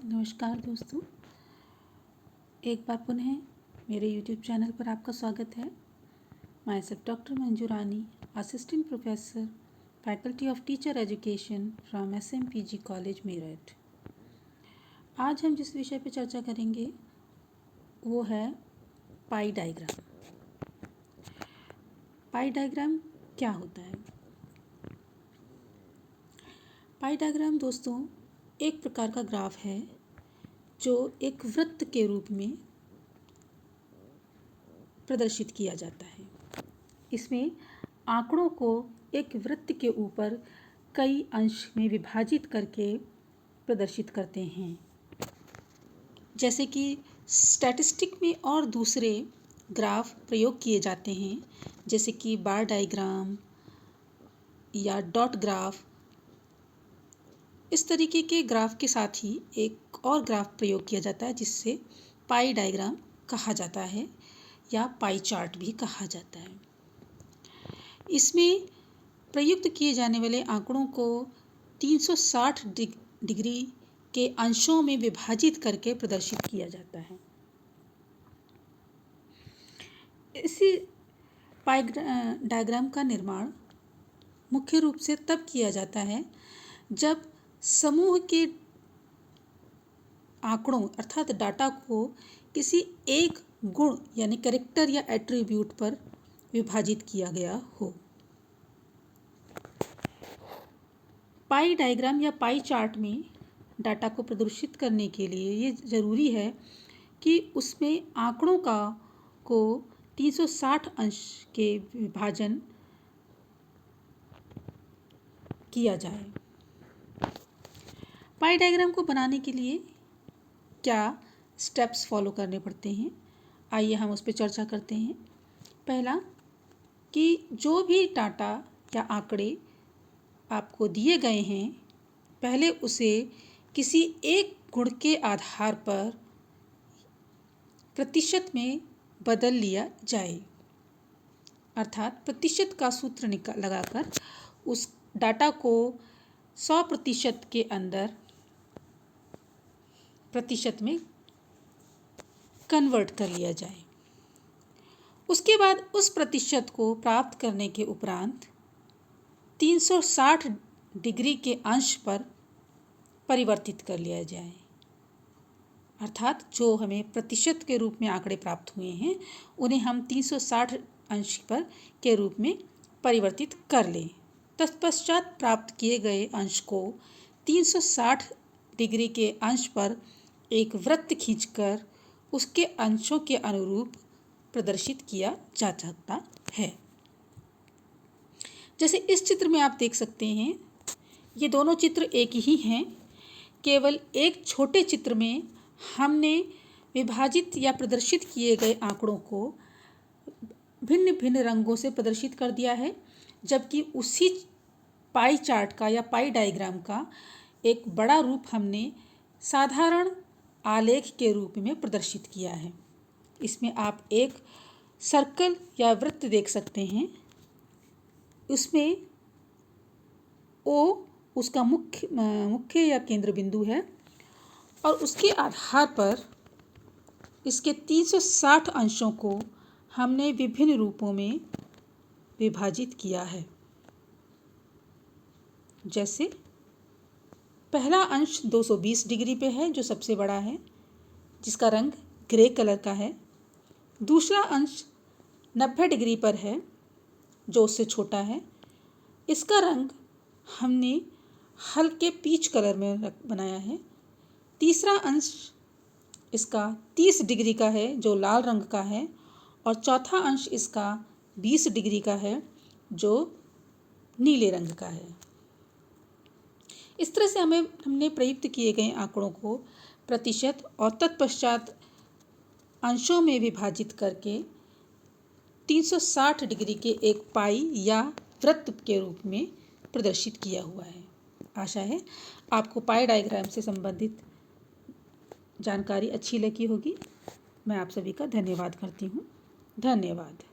नमस्कार दोस्तों, एक बार पुनः मेरे YouTube चैनल पर आपका स्वागत है। My self doctor Manju Rani, assistant professor, faculty of teacher education from SMPG college Meerut. आज हम जिस विषय पर चर्चा करेंगे वो है पाई डायग्राम। पाई डायग्राम क्या होता है? पाई डायग्राम दोस्तों एक प्रकार का ग्राफ है जो एक वृत्त के रूप में प्रदर्शित किया जाता है। इसमें आंकड़ों को एक वृत्त के ऊपर कई अंश में विभाजित करके प्रदर्शित करते हैं। जैसे कि स्टैटिस्टिक में और दूसरे ग्राफ प्रयोग किए जाते हैं, जैसे कि बार डायग्राम या डॉट ग्राफ। इस तरीके के ग्राफ के साथ ही एक और ग्राफ प्रयोग किया जाता है जिससे पाई डायग्राम कहा जाता है या पाई चार्ट भी कहा जाता है। इसमें प्रयुक्त किए जाने वाले आंकड़ों को 360 डिग्री के अंशों में विभाजित करके प्रदर्शित किया जाता है। इसी पाई डायग्राम का निर्माण मुख्य रूप से तब किया जाता है जब समूह के आंकड़ों अर्थात डाटा को किसी एक गुण यानी कैरेक्टर या एट्रीब्यूट पर विभाजित किया गया हो। पाई डायग्राम या पाई चार्ट में डाटा को प्रदर्शित करने के लिए ये ज़रूरी है कि उसमें आंकड़ों को 360 अंश के विभाजन किया जाए। पाई डायग्राम को बनाने के लिए क्या स्टेप्स फॉलो करने पड़ते हैं, आइए हम उस पर चर्चा करते हैं। पहला कि जो भी डाटा या आंकड़े आपको दिए गए हैं, पहले उसे किसी एक गुण के आधार पर प्रतिशत में बदल लिया जाए। अर्थात प्रतिशत का सूत्र लगाकर उस डाटा को 100% के अंदर प्रतिशत में कन्वर्ट कर लिया जाए। उसके बाद उस प्रतिशत को प्राप्त करने के उपरांत 360 डिग्री के अंश पर परिवर्तित कर लिया जाए। अर्थात जो हमें प्रतिशत के रूप में आंकड़े प्राप्त हुए हैं उन्हें हम 360 अंश पर के रूप में परिवर्तित कर लें। तत्पश्चात प्राप्त किए गए अंश को 360 डिग्री के अंश पर एक वृत्त खींचकर उसके अंशों के अनुरूप प्रदर्शित किया जा सकता है। जैसे इस चित्र में आप देख सकते हैं, ये दोनों चित्र एक ही हैं, केवल एक छोटे चित्र में हमने विभाजित या प्रदर्शित किए गए आंकड़ों को भिन्न भिन्न रंगों से प्रदर्शित कर दिया है, जबकि उसी पाई चार्ट का या पाई डायग्राम का एक बड़ा रूप हमने साधारण आलेख के रूप में प्रदर्शित किया है। इसमें आप एक सर्कल या वृत्त देख सकते हैं। उसमें ओ उसका मुख्य या केंद्र बिंदु है और उसके आधार पर इसके 360 अंशों को हमने विभिन्न रूपों में विभाजित किया है। जैसे पहला अंश 220 डिग्री पे है जो सबसे बड़ा है, जिसका रंग ग्रे कलर का है। दूसरा अंश 90 डिग्री पर है जो उससे छोटा है, इसका रंग हमने हल्के पीच कलर में बनाया है। तीसरा अंश इसका 30 डिग्री का है जो लाल रंग का है और चौथा अंश इसका 20 डिग्री का है जो नीले रंग का है। इस तरह से हमने प्रयुक्त किए गए आंकड़ों को प्रतिशत और तत्पश्चात अंशों में विभाजित करके 360 डिग्री के एक पाई या वृत्त के रूप में प्रदर्शित किया हुआ है। आशा है आपको पाई डायग्राम से संबंधित जानकारी अच्छी लगी होगी। मैं आप सभी का धन्यवाद करती हूँ। धन्यवाद।